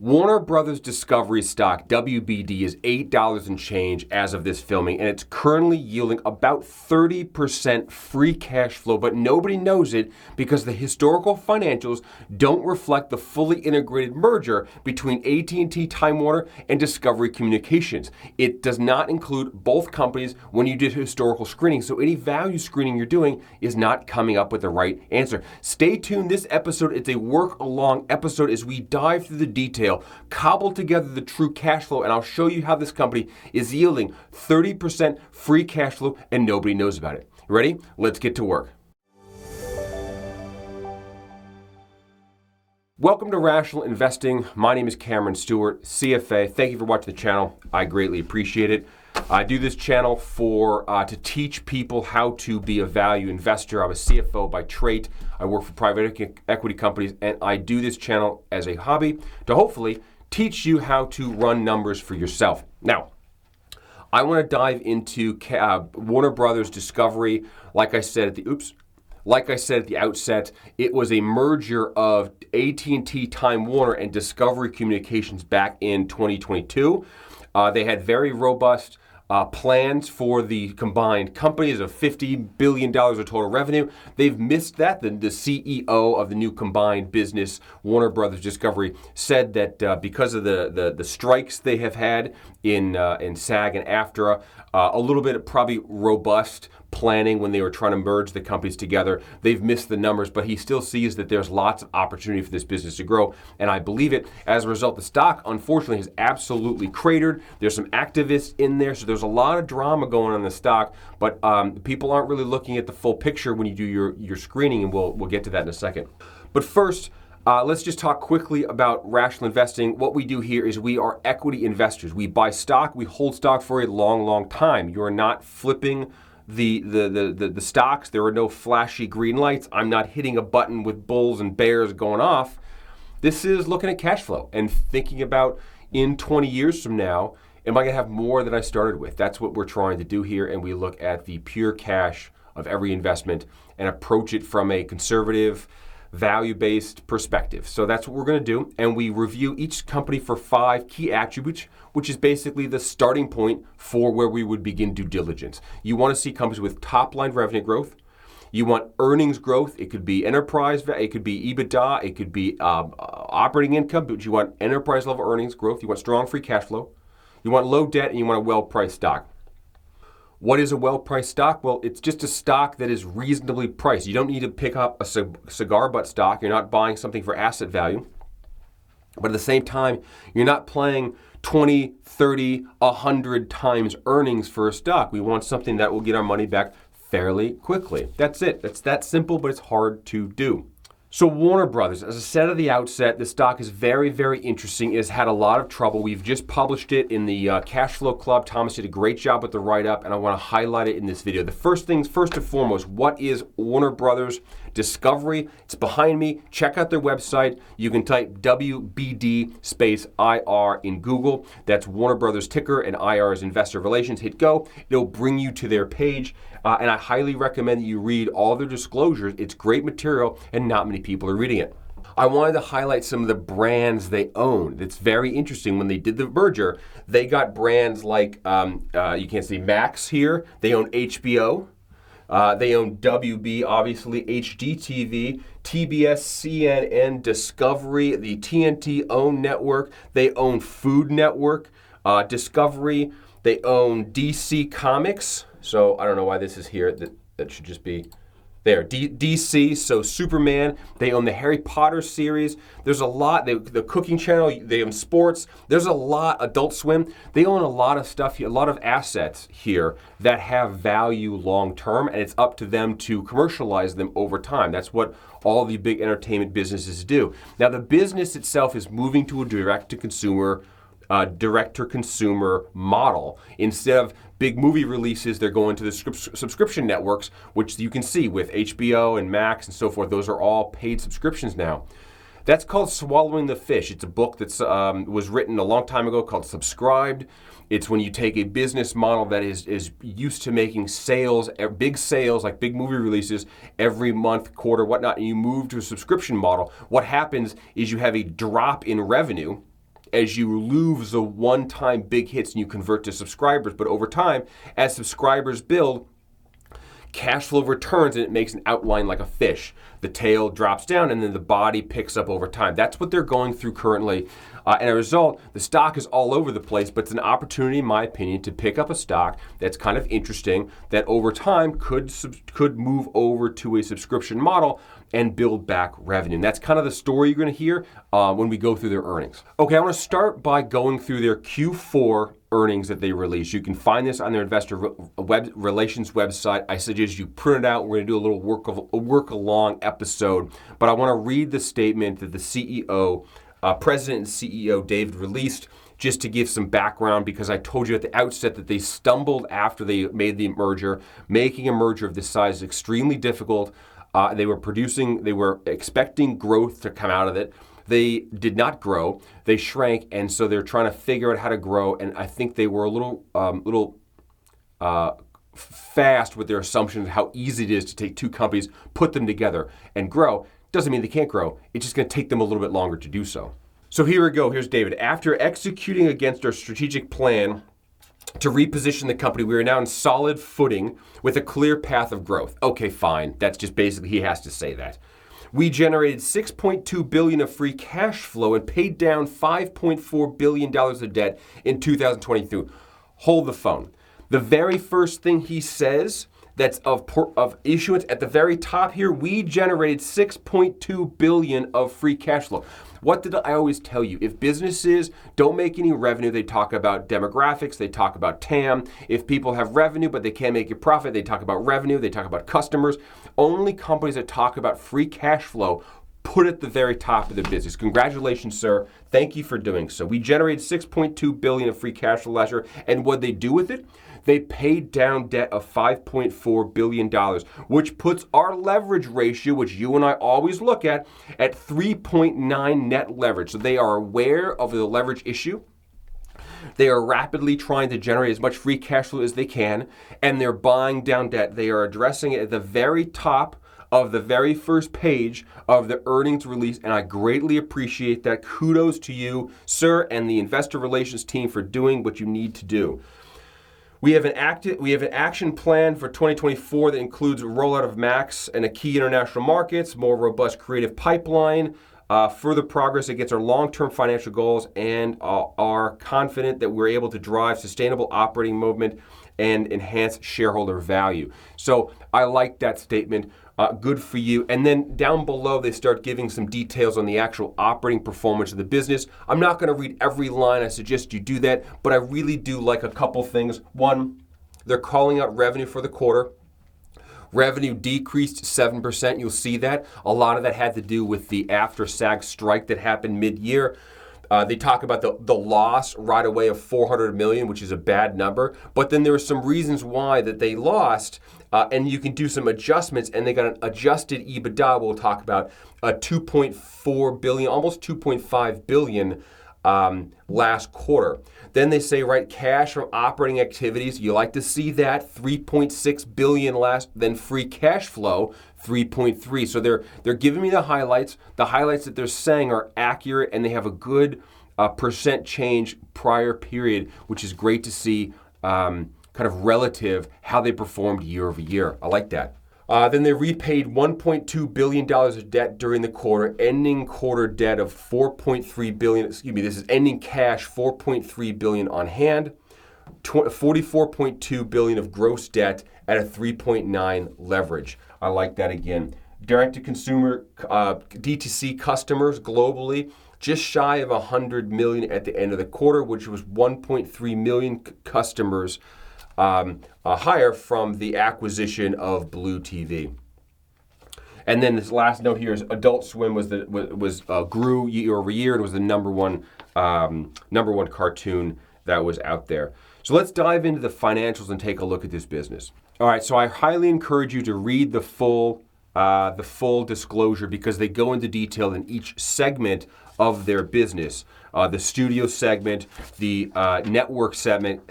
Warner Brothers Discovery stock, WBD, is $8 and change as of this filming, and it's currently yielding about 30% free cash flow, but nobody knows it because the historical financials don't reflect the fully integrated merger between AT&T Time Warner and Discovery Communications. It does not include both companies when you did historical screening, so any value screening you're doing is not coming up with the right answer. Stay tuned. This episode, it's a work-along episode as we dive through the details, cobble together the true cash flow, and I'll show you how this company is yielding 30% free cash flow and nobody knows about it. Ready? Let's get to work. Welcome to Rational Investing. My name is Cameron Stewart, CFA. Thank you for watching the channel. I greatly appreciate it. I do this channel to teach people how to be a value investor. I'm a CFO by trade. I work for private equity companies, and I do this channel as a hobby to hopefully teach you how to run numbers for yourself. Now, I want to dive into Warner Brothers Discovery. Like I said at the outset, it was a merger of AT&T Time Warner and Discovery Communications back in 2022. They had very robust plans for the combined companies of $50 billion of total revenue. They've missed that. The CEO of the new combined business, Warner Brothers Discovery, said that because of the strikes they have had in SAG and AFTRA, a little bit of probably robust planning when they were trying to merge the companies together, they've missed the numbers, but he still sees that there's lots of opportunity for this business to grow, and I believe it. As a result, the stock, unfortunately, has absolutely cratered. There's some activists in there, so there's a lot of drama going on in the stock, but people aren't really looking at the full picture when you do your screening, and we'll get to that in a second. But first, let's just talk quickly about rational investing. What we do here is we are equity investors. We buy stock, we hold stock for a long, long time. You are not flipping the stocks. There are no flashy green lights. I'm not hitting a button with bulls and bears going off. This is looking at cash flow and thinking about, in 20 years from now, am I going to have more than I started with? That's what we're trying to do here, and we look at the pure cash of every investment and approach it from a conservative, value-based perspective. So that's what we're going to do, and we review each company for 5 key attributes, which is basically the starting point for where we would begin due diligence. You want to see companies with top-line revenue growth. You want earnings growth. It could be enterprise, it could be EBITDA, it could be operating income, but you want enterprise-level earnings growth. You want strong free cash flow. You want low debt, and you want a well-priced stock. What is a well-priced stock? Well, it's just a stock that is reasonably priced. You don't need to pick up a cigar butt stock. You're not buying something for asset value. But at the same time, you're not playing 20, 30, 100 times earnings for a stock. We want something that will get our money back fairly quickly. That's it. It's that simple, but it's hard to do. So Warner Brothers, as I said at the outset, the stock is very, very interesting. It has had a lot of trouble. We've just published it in the Cash Flow Club. Thomas did a great job with the write-up, and I want to highlight it in this video. The first and foremost, what is Warner Brothers Discovery? It's behind me. Check out their website. You can type WBD space IR in Google. That's Warner Brothers ticker, and IR is Investor Relations. Hit go. It'll bring you to their page. And I highly recommend that you read all their disclosures. It's great material, and not many people are reading it. I wanted to highlight some of the brands they own. It's very interesting. When they did the merger, they got brands like, you can't see Max here. They own HBO. They own WB, obviously, HDTV, TBS, CNN, Discovery, the TNT own network. They own Food Network, Discovery. They own DC Comics. So I don't know why this is here. That should just be there. DC, so Superman. They own the Harry Potter series. There's a lot. The Cooking Channel. They own sports. There's a lot. Adult Swim. They own a lot of stuff here, a lot of assets here that have value long term, and it's up to them to commercialize them over time. That's what all the big entertainment businesses do. Now, the business itself is moving to a direct-to-consumer model. Instead of big movie releases, they're going to the subscription networks, which you can see with HBO and Max and so forth. Those are all paid subscriptions now. That's called Swallowing the Fish. It's a book that was written a long time ago called Subscribed. It's when you take a business model that is used to making sales, big sales, like big movie releases every month, quarter, whatnot, and you move to a subscription model. What happens is you have a drop in revenue as you lose the one-time big hits and you convert to subscribers. But over time, as subscribers build, cash flow returns and it makes an outline like a fish. The tail drops down and then the body picks up over time. That's what they're going through currently. And as a result, the stock is all over the place, but it's an opportunity, in my opinion, to pick up a stock that's kind of interesting that over time could move over to a subscription model and build back revenue. And that's kind of the story you're going to hear when we go through their earnings. Okay, I want to start by going through their Q4 earnings that they released. You can find this on their investor relations website. I suggest you print it out. We're going to do a little work along episode, but I want to read the statement that the CEO, President and CEO David released, just to give some background, because I told you at the outset that they stumbled after they made the merger. Making a merger of this size is extremely difficult. They were expecting growth to come out of it. They did not grow. They shrank, and so they're trying to figure out how to grow. And I think they were a little fast with their assumptions of how easy it is to take two companies, put them together, and grow. Doesn't mean they can't grow. It's just going to take them a little bit longer to do so. So here we go. Here's David. After executing against our strategic plan to reposition the company, we are now in solid footing with a clear path of growth. Okay, fine. That's just basically, he has to say that. We generated $6.2 billion of free cash flow and paid down $5.4 billion of debt in 2022. Hold the phone. The very first thing he says that's of issuance at the very top here, we generated $6.2 billion of free cash flow. What did I always tell you? If businesses don't make any revenue, they talk about demographics, they talk about TAM. If people have revenue but they can't make a profit, they talk about revenue, they talk about customers. Only companies that talk about free cash flow put at the very top of the business. Congratulations, sir. Thank you for doing so. We generated $6.2 billion of free cash flow last year, and what they do with it? They paid down debt of $5.4 billion, which puts our leverage ratio, which you and I always look at 3.9 net leverage. So they are aware of the leverage issue. They are rapidly trying to generate as much free cash flow as they can, and they're buying down debt. They are addressing it at the very top of the very first page of the earnings release, and I greatly appreciate that. Kudos to you, sir, and the investor relations team for doing what you need to do. We have an action plan for 2024 that includes a rollout of Max and a key international markets, more robust creative pipeline, further progress against our long-term financial goals, and are confident that we're able to drive sustainable operating movement and enhance shareholder value. So I like that statement. Good for you. And then down below, they start giving some details on the actual operating performance of the business. I'm not going to read every line. I suggest you do that, but I really do like a couple things. One, they're calling out revenue for the quarter. Revenue decreased 7%. You'll see that. A lot of that had to do with the after-SAG strike that happened mid-year. They talk about the loss right away of $400 million, which is a bad number. But then there were some reasons why that they lost, and you can do some adjustments, and they got an adjusted EBITDA we'll talk about, $2.4 billion, almost $2.5 billion last quarter. Then they say, right, cash from operating activities, you like to see that, $3.6 billion last, then free cash flow, 3.3. So they're giving me the highlights. The highlights that they're saying are accurate, and they have a good percent change prior period, which is great to see, kind of relative how they performed year over year. I like that. Then they repaid $1.2 billion of debt during the quarter, ending quarter debt of $4.3 billion. Excuse me, this is ending cash, $4.3 billion on hand, $44.2 billion of gross debt at a 3.9 leverage. I like that again. Direct-to-consumer DTC customers globally, just shy of 100 million at the end of the quarter, which was 1.3 million customers higher from the acquisition of Blue TV. And then this last note here is Adult Swim grew year over year and was the number one cartoon that was out there. So let's dive into the financials and take a look at this business. All right, so I highly encourage you to read the full disclosure because they go into detail in each segment of their business. The studio segment, the network segment,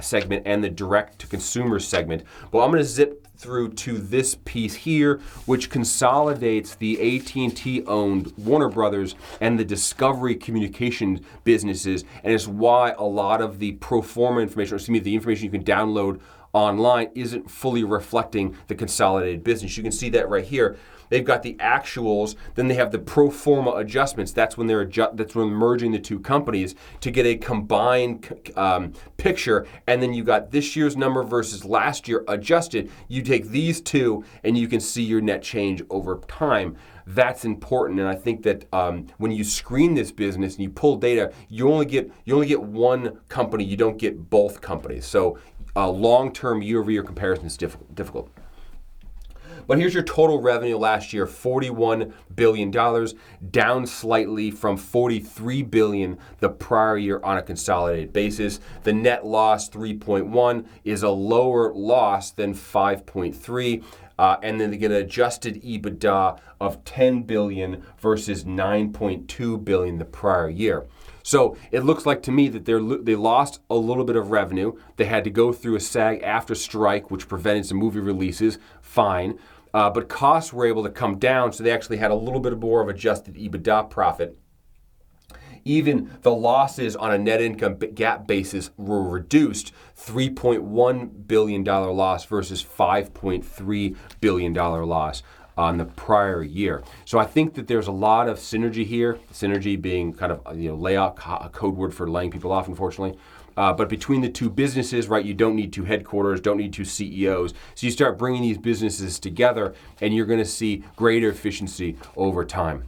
and the direct-to-consumer segment. But I'm going to zip through to this piece here, which consolidates the AT&T owned Warner Brothers and the Discovery Communications businesses, and it's why a lot of the pro forma information, or excuse me, the information you can download online isn't fully reflecting the consolidated business. You can see that right here. They've got the actuals, then they have the pro forma adjustments. That's when they're merging the two companies to get a combined picture. And then you got this year's number versus last year adjusted. You take these two, and you can see your net change over time. That's important, and I think that when you screen this business and you pull data, you only get one company. You don't get both companies. So long-term year-over-year comparison is difficult. But here's your total revenue last year, $41 billion, down slightly from $43 billion the prior year on a consolidated basis. The net loss, 3.1, is a lower loss than 5.3. And then they get an adjusted EBITDA of $10 billion versus $9.2 billion the prior year. So it looks like to me that they lost a little bit of revenue. They had to go through a SAG-AFTRA strike, which prevented some movie releases. Fine. But costs were able to come down, so they actually had a little bit more of adjusted EBITDA profit. Even the losses on a net income GAAP basis were reduced, $3.1 billion loss versus $5.3 billion loss on the prior year. So I think that there's a lot of synergy here, synergy being kind of layout, a code word for laying people off, unfortunately. But between the two businesses, right, you don't need two headquarters, don't need two CEOs. So you start bringing these businesses together, and you're going to see greater efficiency over time.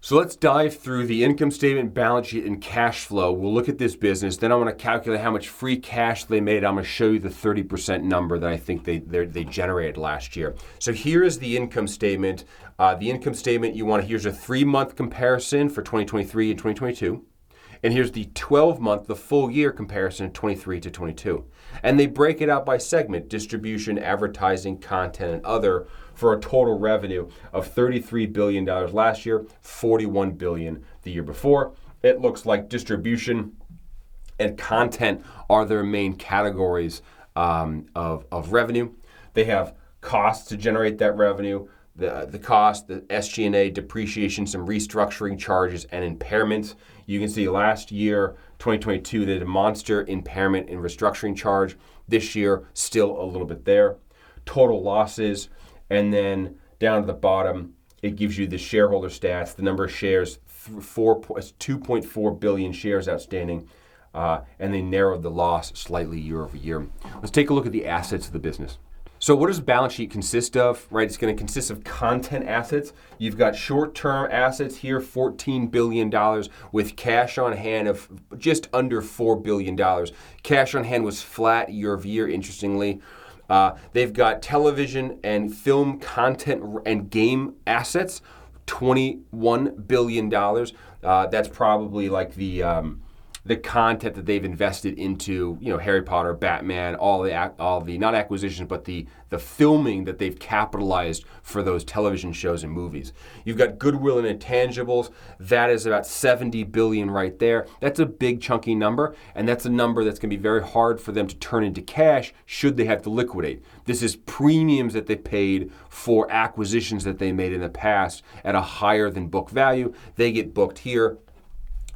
So let's dive through the income statement, balance sheet, and cash flow. We'll look at this business. Then I want to calculate how much free cash they made. I'm going to show you the 30% number that I think they generated last year. So here is the income statement. Here's a 3-month comparison for 2023 and 2022. And here's the 12-month, the full year comparison, 23 to 22. And they break it out by segment: distribution, advertising, content, and other, for a total revenue of $33 billion last year, $41 billion the year before. It looks like distribution and content are their main categories of revenue. They have costs to generate that revenue, the cost, the SG&A, depreciation, some restructuring charges, and impairments. You can see last year, 2022, they did a monster impairment and restructuring charge. This year, still a little bit there. Total losses, and then down to the bottom, it gives you the shareholder stats, the number of shares, 2.4 billion shares outstanding, and they narrowed the loss slightly year over year. Let's take a look at the assets of the business. So what does the balance sheet consist of, right? It's going to consist of content assets. You've got short-term assets here, $14 billion, with cash on hand of just under $4 billion. Cash on hand was flat year over year, interestingly. They've got television and film content and game assets, $21 billion. That's probably like the content that they've invested into, Harry Potter, Batman, all the not acquisitions, but the filming that they've capitalized for those television shows and movies. You've got goodwill and intangibles. That is about $70 billion right there. That's a big chunky number, and that's a number that's going to be very hard for them to turn into cash should they have to liquidate. This is premiums that they paid for acquisitions that they made in the past at a higher than book value. They get booked here.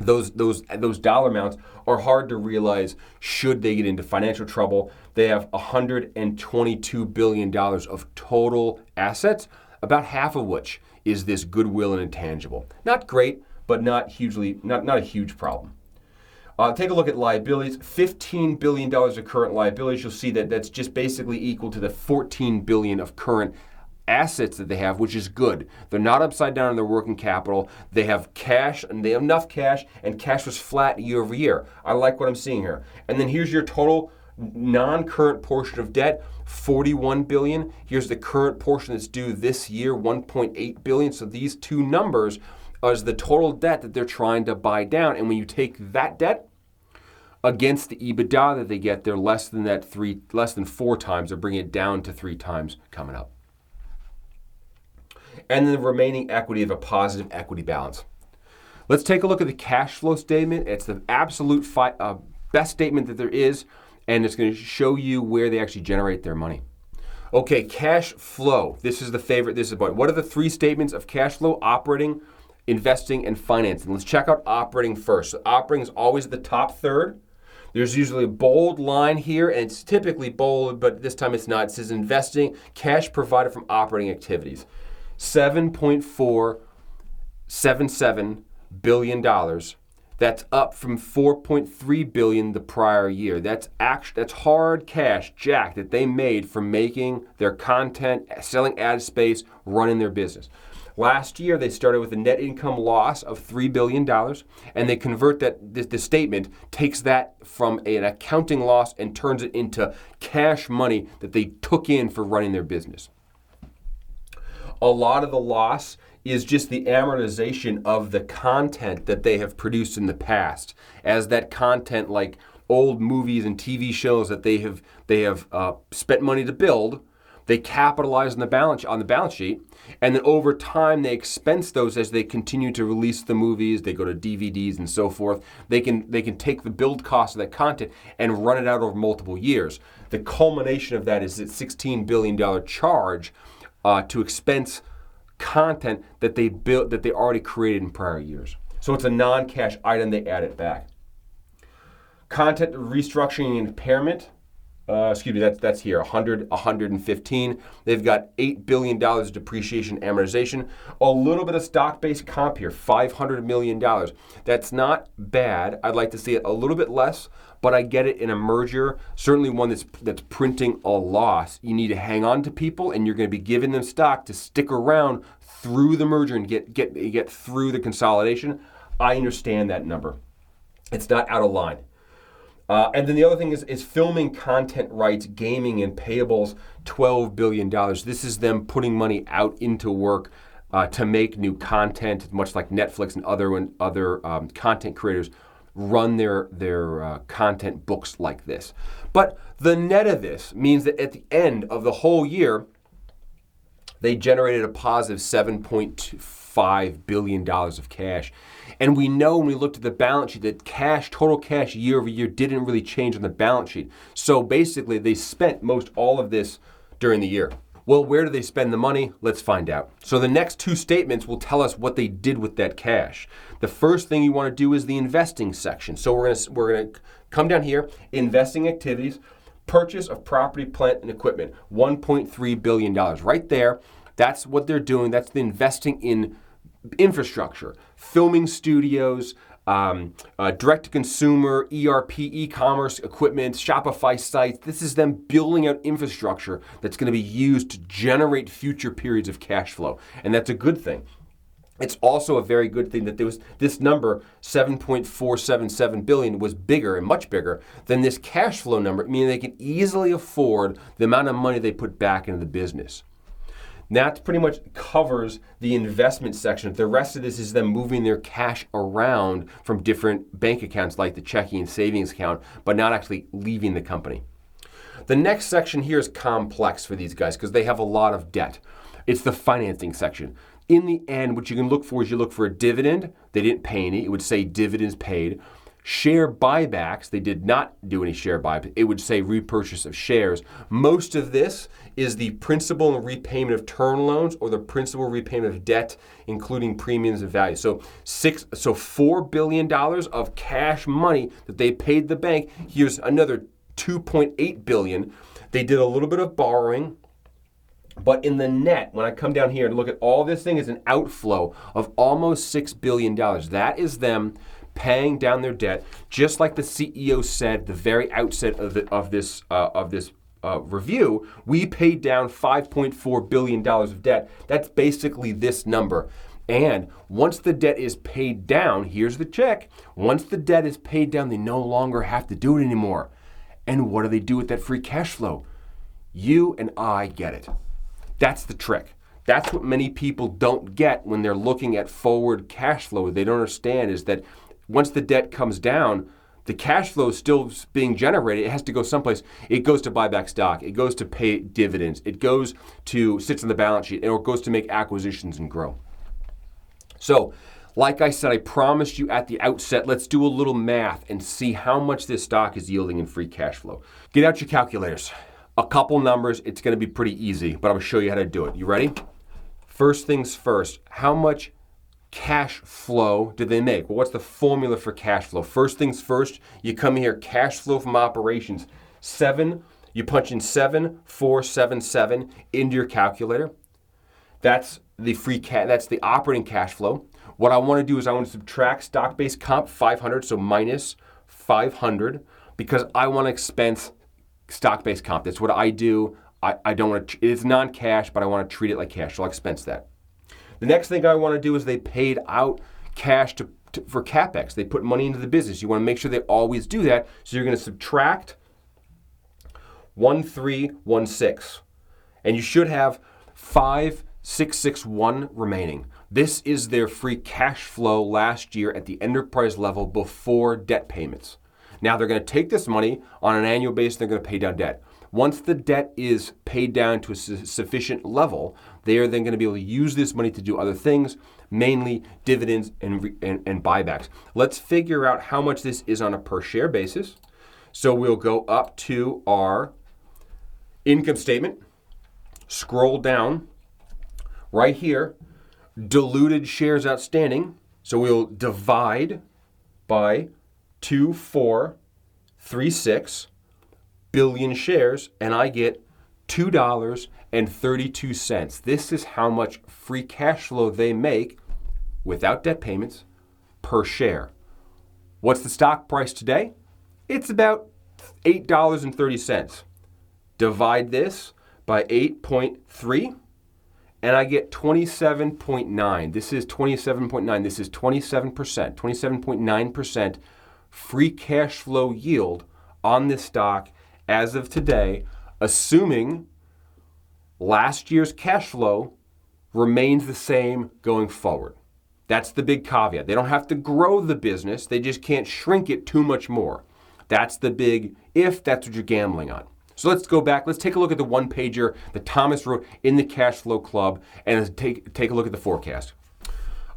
Those dollar amounts are hard to realize should they get into financial trouble. They have $122 billion of total assets, about half of which is this goodwill and intangible. Not great, but not a huge problem. Take a look at liabilities. $15 billion of current liabilities. You'll see that that's just basically equal to the $14 billion of current assets that they have, which is good. They're not upside down in their working capital. They have cash, and they have enough cash, and cash was flat year over year. I like what I'm seeing here. And then here's your total non-current portion of debt, $41 billion. Here's the current portion that's due this year, $1.8 billion. So these two numbers is the total debt that they're trying to buy down. And when you take that debt against the EBITDA that they get, they're less than 4 times. They're bringing it down to 3 times coming up. And then the remaining equity of a positive equity balance. Let's take a look at the cash flow statement. It's the absolute best statement that there is, and it's going to show you where they actually generate their money. Okay, cash flow. This is the favorite. This is about what are the three statements of cash flow? Operating, investing, and financing. Let's check out operating first. So operating is always the top third. There's usually a bold line here, and it's typically bold, but this time it's not. It says investing, cash provided from operating activities. $7.477 billion. That's up from $4.3 billion the prior year. That's hard cash, Jack, that they made from making their content, selling ad space, running their business. Last year, they started with a net income loss of $3 billion, and they convert that, the statement takes that from an accounting loss and turns it into cash money that they took in for running their business. A lot of the loss is just the amortization of the content that they have produced in the past. As that content, like old movies and TV shows that they have spent money to build, they capitalize on the balance sheet, and then over time they expense those as they continue to release the movies. They go to DVDs and so forth. They can take the build cost of that content and run it out over multiple years. The culmination of that is that $16 billion charge to expense content that they built, that they already created in prior years. So it's a non-cash item. They add it back. Content restructuring and impairment. That's here, 115. They've got $8 billion of depreciation and amortization. A little bit of stock-based comp here, $500 million. That's not bad. I'd like to see it a little bit less, but I get it in a merger, certainly one that's printing a loss. You need to hang on to people, and you're going to be giving them stock to stick around through the merger and get through the consolidation. I understand that number. It's not out of line. And then the other thing is filming content rights, gaming, and payables, $12 billion. This is them putting money out into work to make new content, much like Netflix and other content creators run their content books like this. But the net of this means that at the end of the whole year, they generated a positive $7.5 billion of cash. And we know when we looked at the balance sheet that total cash year over year didn't really change on the balance sheet. So basically they spent most all of this during the year. Well, where do they spend the money? Let's find out. So the next two statements will tell us what they did with that cash. The first thing you want to do is the investing section. So we're going to come down here, investing activities, purchase of property, plant, and equipment, $1.3 billion. Right there, that's what they're doing. That's the investing in infrastructure, filming studios, direct-to-consumer, ERP, e-commerce equipment, Shopify sites. This is them building out infrastructure that's going to be used to generate future periods of cash flow. And that's a good thing. It's also a very good thing that this number, $7.477 billion, was bigger and much bigger than this cash flow number, meaning they can easily afford the amount of money they put back into the business. That pretty much covers the investment section. The rest of this is them moving their cash around from different bank accounts like the checking and savings account, but not actually leaving the company. The next section here is complex for these guys because they have a lot of debt. It's the financing section. In the end, what you can look for is you look for a dividend. They didn't pay any. It would say dividends paid. Share buybacks. They did not do any share buybacks. It would say repurchase of shares. Most of this is the principal and repayment of term loans or the principal repayment of debt, including premiums and value. So $4 billion of cash money that they paid the bank. Here's another $2.8 billion. They did a little bit of borrowing. But in the net, when I come down here and look at all this thing, is an outflow of almost $6 billion. That is them paying down their debt, just like the CEO said at the very outset of this review. We paid down $5.4 billion of debt. That's basically this number. And once the debt is paid down, here's the check. Once the debt is paid down, they no longer have to do it anymore. And what do they do with that free cash flow? You and I get it. That's the trick. That's what many people don't get when they're looking at forward cash flow. What they don't understand is that once the debt comes down, the cash flow is still being generated. It has to go someplace. It goes to buy back stock. It goes to pay dividends. It goes to sits on the balance sheet, or it goes to make acquisitions and grow. So, like I said, I promised you at the outset, let's do a little math and see how much this stock is yielding in free cash flow. Get out your calculators. a couple numbers. It's going to be pretty easy, but I'm going to show you how to do it. You ready? First things first, how much cash flow did they make? Well, what's the formula for cash flow? First things first, you come here, cash flow from operations. 7, you punch in 7,477 into your calculator. That's the that's the operating cash flow. What I want to do is I want to subtract stock-based comp 500, so minus 500, because I want to expense stock-based comp. That's what I do. I don't want to, it's non-cash, but I want to treat it like cash, so I'll expense that. The next thing I want to do is they paid out cash for CapEx. They put money into the business. You want to make sure they always do that, so you're going to subtract 1316, and you should have 5661 remaining. This is their free cash flow last year at the enterprise level before debt payments. Now they're going to take this money on an annual basis, they're going to pay down debt. Once the debt is paid down to a sufficient level, they are then going to be able to use this money to do other things, mainly dividends and buybacks. Let's figure out how much this is on a per share basis. So we'll go up to our income statement, scroll down right here, diluted shares outstanding. So we'll divide by 2,436 billion shares, and I get $2.32. This is how much free cash flow they make without debt payments per share. What's the stock price today? It's about $8.30. Divide this by 8.3, and I get 27.9. This is 27.9. This is 27%, 27.9% free cash flow yield on this stock as of today, assuming last year's cash flow remains the same going forward. That's the big caveat. They don't have to grow the business. They just can't shrink it too much more. That's the big if, that's what you're gambling on. So let's go back. Let's take a look at the one-pager that Thomas wrote in the Cash Flow Club, and let's take a look at the forecast.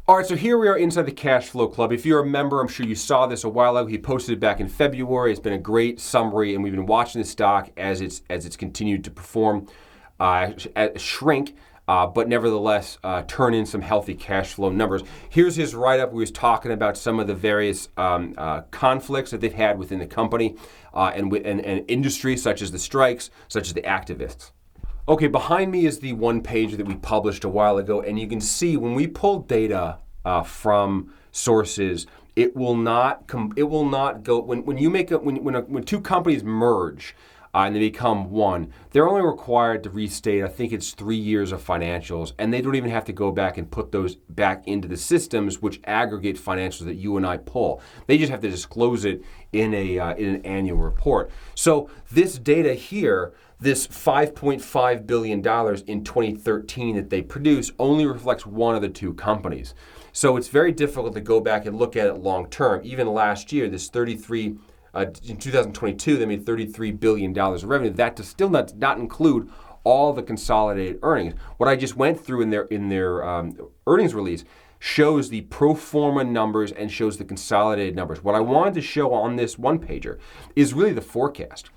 All right, so here we are inside the Cash Flow Club. If you're a member, I'm sure you saw this a while ago. He posted it back in February. It's been a great summary, and we've been watching the stock as it's continued to perform, shrink, but nevertheless turn in some healthy cash flow numbers. Here's his write-up. He was talking about some of the various conflicts that they've had within the company and industry, such as the strikes, such as the activists. Okay, behind me is the one page that we published a while ago, and you can see when we pull data from sources, it will not go when two companies merge and they become one. They're only required to restate, I think it's 3 years of financials, and they don't even have to go back and put those back into the systems which aggregate financials that you and I pull. They just have to disclose it in an annual report. So this data here, this $5.5 billion in 2013 that they produce only reflects one of the two companies. So it's very difficult to go back and look at it long term. Even last year, this in 2022, they made $33 billion of revenue. That does still not include all the consolidated earnings. What I just went through in their earnings release shows the pro forma numbers and shows the consolidated numbers. What I wanted to show on this one pager is really the forecast.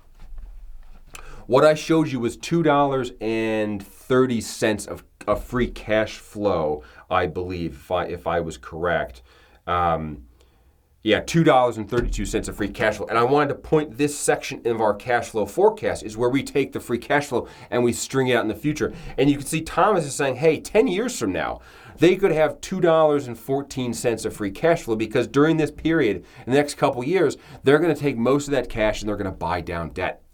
What I showed you was $2.30 of free cash flow, I believe, if I was correct. $2.32 of free cash flow. And I wanted to point this section of our cash flow forecast is where we take the free cash flow and we string it out in the future. And you can see Thomas is saying, hey, 10 years from now, they could have $2.14 of free cash flow because during this period, in the next couple years, they're going to take most of that cash and they're going to buy down debt.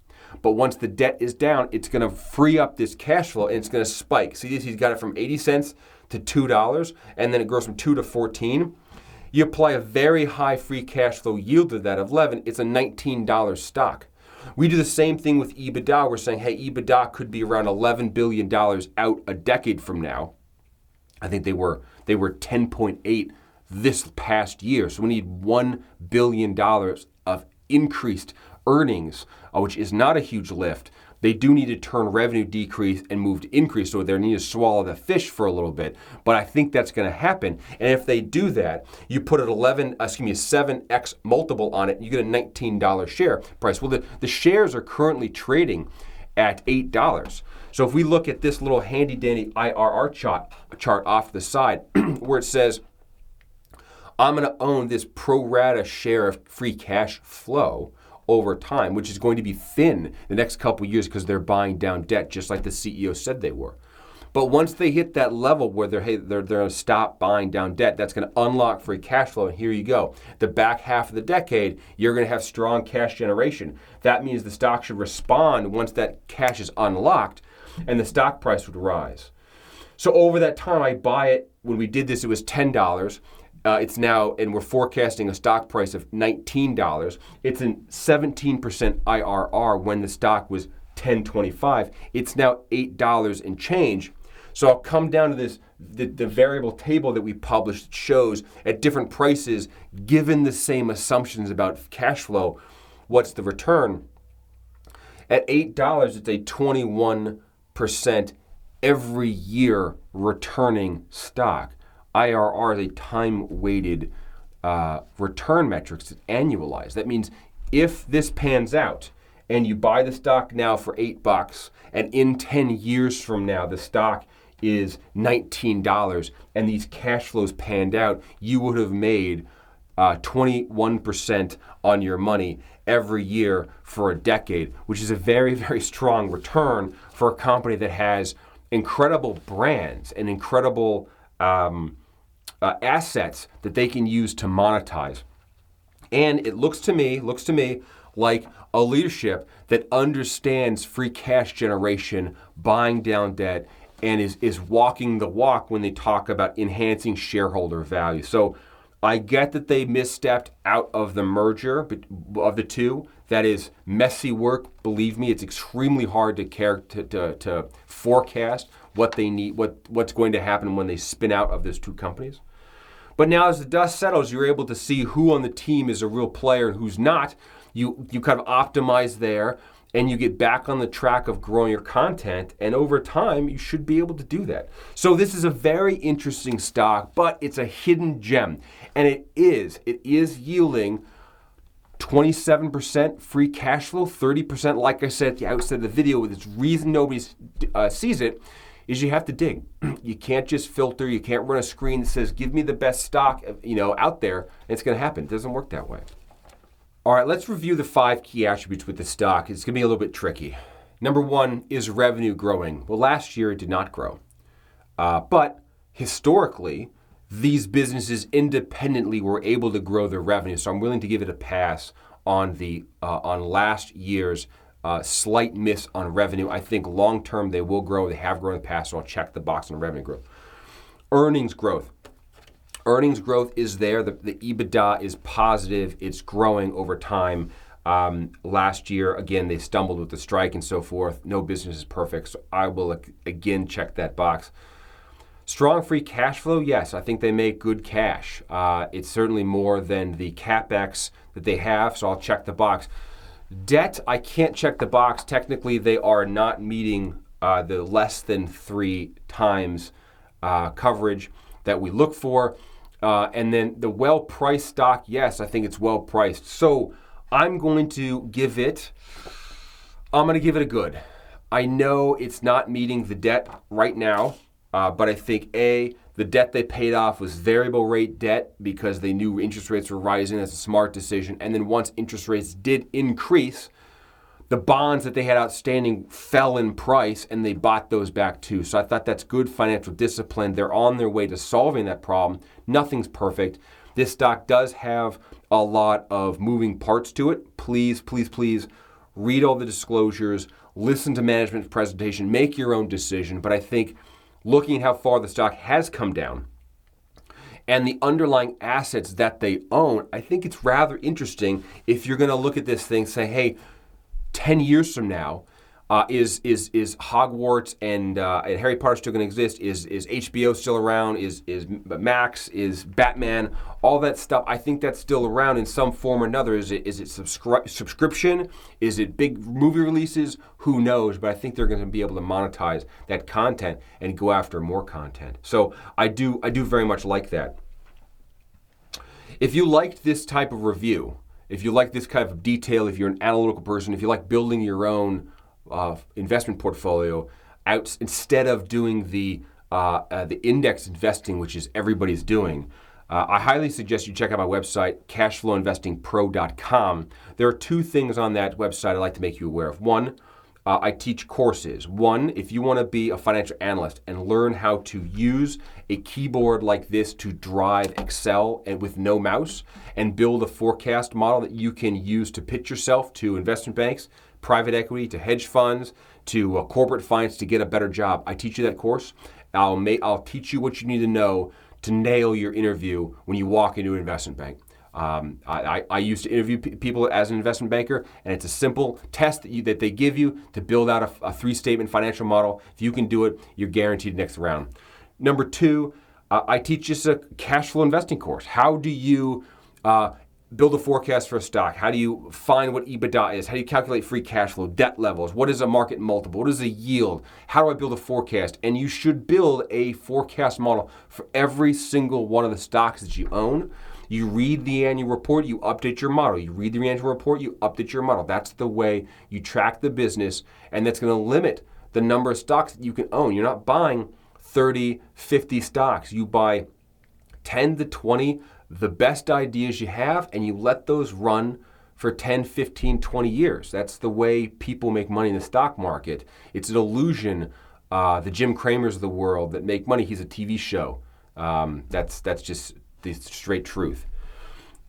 But once the debt is down, it's going to free up this cash flow and it's going to spike. See, he's got it from 80 cents to $2, and then it grows from 2 to 14. You apply a very high free cash flow yield to that of 11, it's a $19 stock. We do the same thing with EBITDA. We're saying, hey, EBITDA could be around $11 billion out a decade from now. I think they were 10.8 this past year. So we need $1 billion of increased earnings, which is not a huge lift. They do need to turn revenue decrease and move to increase, so they need to swallow the fish for a little bit. But I think that's going to happen. And if they do that, you put a 7x multiple on it, you get a $19 share price. Well, the shares are currently trading at $8. So if we look at this little handy dandy IRR chart off to the side where it says, I'm going to own this pro rata share of free cash flow over time, which is going to be thin the next couple of years because they're buying down debt just like the CEO said they were. But once they hit that level where they're going to stop buying down debt, that's going to unlock free cash flow. And here you go. The back half of the decade, you're going to have strong cash generation. That means the stock should respond once that cash is unlocked, and the stock price would rise. So over that time, I buy it. When we did this, it was $10. It's now, and we're forecasting a stock price of $19. It's a 17% IRR when the stock was $10.25. It's now $8 and change. So I'll come down to this, the variable table that we published that shows at different prices, given the same assumptions about cash flow, what's the return? At $8, it's a 21% every year returning stock. IRR is a time-weighted return metrics that annualize. That means if this pans out and you buy the stock now for $8 and in 10 years from now the stock is $19 and these cash flows panned out, you would have made 21% on your money every year for a decade, which is a very, very strong return for a company that has incredible brands and incredible assets that they can use to monetize. And it looks to me like a leadership that understands free cash generation, buying down debt, and is walking the walk when they talk about enhancing shareholder value. So I get that they misstepped out of the merger of the two. That is messy work. Believe me, it's extremely hard to forecast what they need, what's going to happen when they spin out of those two companies. But now as the dust settles, you're able to see who on the team is a real player and who's not. You kind of optimize there, and you get back on the track of growing your content, and over time, you should be able to do that. So this is a very interesting stock, but it's a hidden gem, and it is yielding 27% free cash flow, 30%, like I said at the outset of the video, the reason nobody sees it is you have to dig. You can't just filter, you can't run a screen that says, give me the best stock out there, and it's gonna happen. It doesn't work that way. All right, let's review the 5 key attributes with the stock. It's going to be a little bit tricky. Number 1, is revenue growing? Well, last year it did not grow. But historically, these businesses independently were able to grow their revenue. So I'm willing to give it a pass on last year's slight miss on revenue. I think long-term they will grow. They have grown in the past, so I'll check the box on revenue growth. Earnings growth. Earnings growth is there. The EBITDA is positive. It's growing over time. Last year, again, they stumbled with the strike and so forth. No business is perfect, so I will again check that box. Strong free cash flow, yes, I think they make good cash. It's certainly more than the CapEx that they have, so I'll check the box. Debt, I can't check the box. Technically, they are not meeting the less than 3 times coverage that we look for. And then the well-priced stock, yes, I think it's well-priced. So I'm going to give it a good. I know it's not meeting the debt right now, but I think the debt they paid off was variable rate debt because they knew interest rates were rising. That's a smart decision. And then once interest rates did increase, the bonds that they had outstanding fell in price and they bought those back too. So I thought that's good financial discipline. They're on their way to solving that problem. Nothing's perfect. This stock does have a lot of moving parts to it. Please, please, please read all the disclosures, listen to management's presentation, make your own decision. But I think looking at how far the stock has come down and the underlying assets that they own, I think it's rather interesting if you're going to look at this thing, say, hey, 10 years from now, is Hogwarts and Harry Potter still going to exist? Is HBO still around? Is Max? Is Batman? All that stuff, I think that's still around in some form or another. Is it subscription? Is it big movie releases? Who knows? But I think they're going to be able to monetize that content and go after more content. So I do very much like that. If you liked this type of review, if you like this kind of detail, if you're an analytical person, if you like building your own investment portfolio out instead of doing the index investing, which is everybody's doing. I highly suggest you check out my website, cashflowinvestingpro.com. There are two things on that website I'd like to make you aware of. One, I teach courses. One, if you want to be a financial analyst and learn how to use a keyboard like this to drive Excel and with no mouse and build a forecast model that you can use to pitch yourself to investment banks, private equity, to hedge funds, to corporate finance to get a better job. I teach you that course. I'll teach you what you need to know to nail your interview when you walk into an investment bank. I used to interview people as an investment banker, and it's a simple test that they give you to build out a three-statement financial model. If you can do it, you're guaranteed next round. Number two, I teach just a cash flow investing course. How do you build a forecast for a stock? How do you find what EBITDA is? How do you calculate free cash flow, debt levels? What is a market multiple? What is a yield? How do I build a forecast? And you should build a forecast model for every single one of the stocks that you own. You read the annual report, you update your model. You read the annual report, you update your model. That's the way you track the business, and that's going to limit the number of stocks that you can own. You're not buying 30, 50 stocks. You buy 10 to 20, the best ideas you have, and you let those run for 10, 15, 20 years. That's the way people make money in the stock market. It's an illusion. The Jim Cramers of the world that make money, he's a TV show. That's just the straight truth.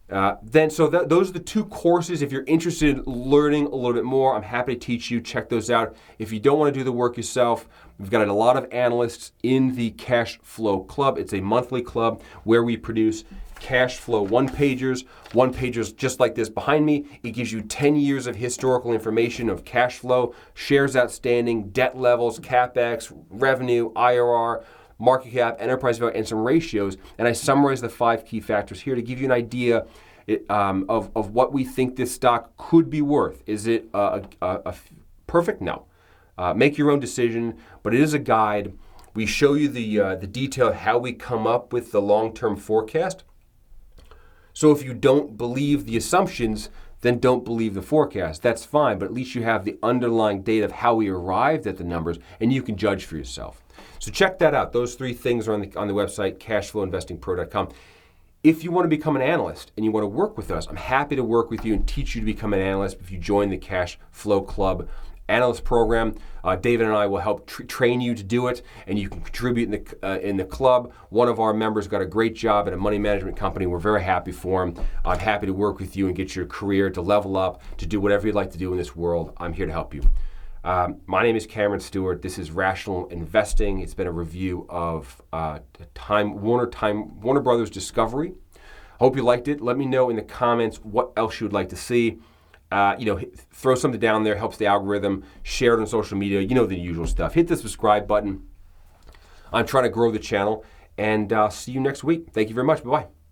Those are the two courses. If you're interested in learning a little bit more, I'm happy to teach you. Check those out. If you don't want to do the work yourself, we've got a lot of analysts in the Cash Flow Club. It's a monthly club where we produce cash flow one-pagers just like this behind me. It gives you 10 years of historical information of cash flow, shares outstanding, debt levels, CapEx, revenue, IRR, market cap, enterprise value, and some ratios. And I summarize the 5 key factors here to give you an idea of what we think this stock could be worth. Is it perfect? No. Make your own decision, but it is a guide. We show you the detail of how we come up with the long-term forecast. So if you don't believe the assumptions, then don't believe the forecast. That's fine, but at least you have the underlying data of how we arrived at the numbers, and you can judge for yourself. So check that out. Those 3 things are on the website, cashflowinvestingpro.com. If you want to become an analyst and you want to work with us, I'm happy to work with you and teach you to become an analyst if you join the Cash Flow Club Analyst Program. David and I will help train you to do it, and you can contribute in the club. One of our members got a great job at a money management company. We're very happy for him. I'm happy to work with you and get your career to level up, to do whatever you'd like to do in this world. I'm here to help you. My name is Cameron Stewart. This is Rational Investing. It's been a review of Warner Brothers Discovery. Hope you liked it. Let me know in the comments what else you would like to see. Throw something down there, helps the algorithm. Share it on social media. You know the usual stuff. Hit the subscribe button. I'm trying to grow the channel, and see you next week. Thank you very much. Bye-bye.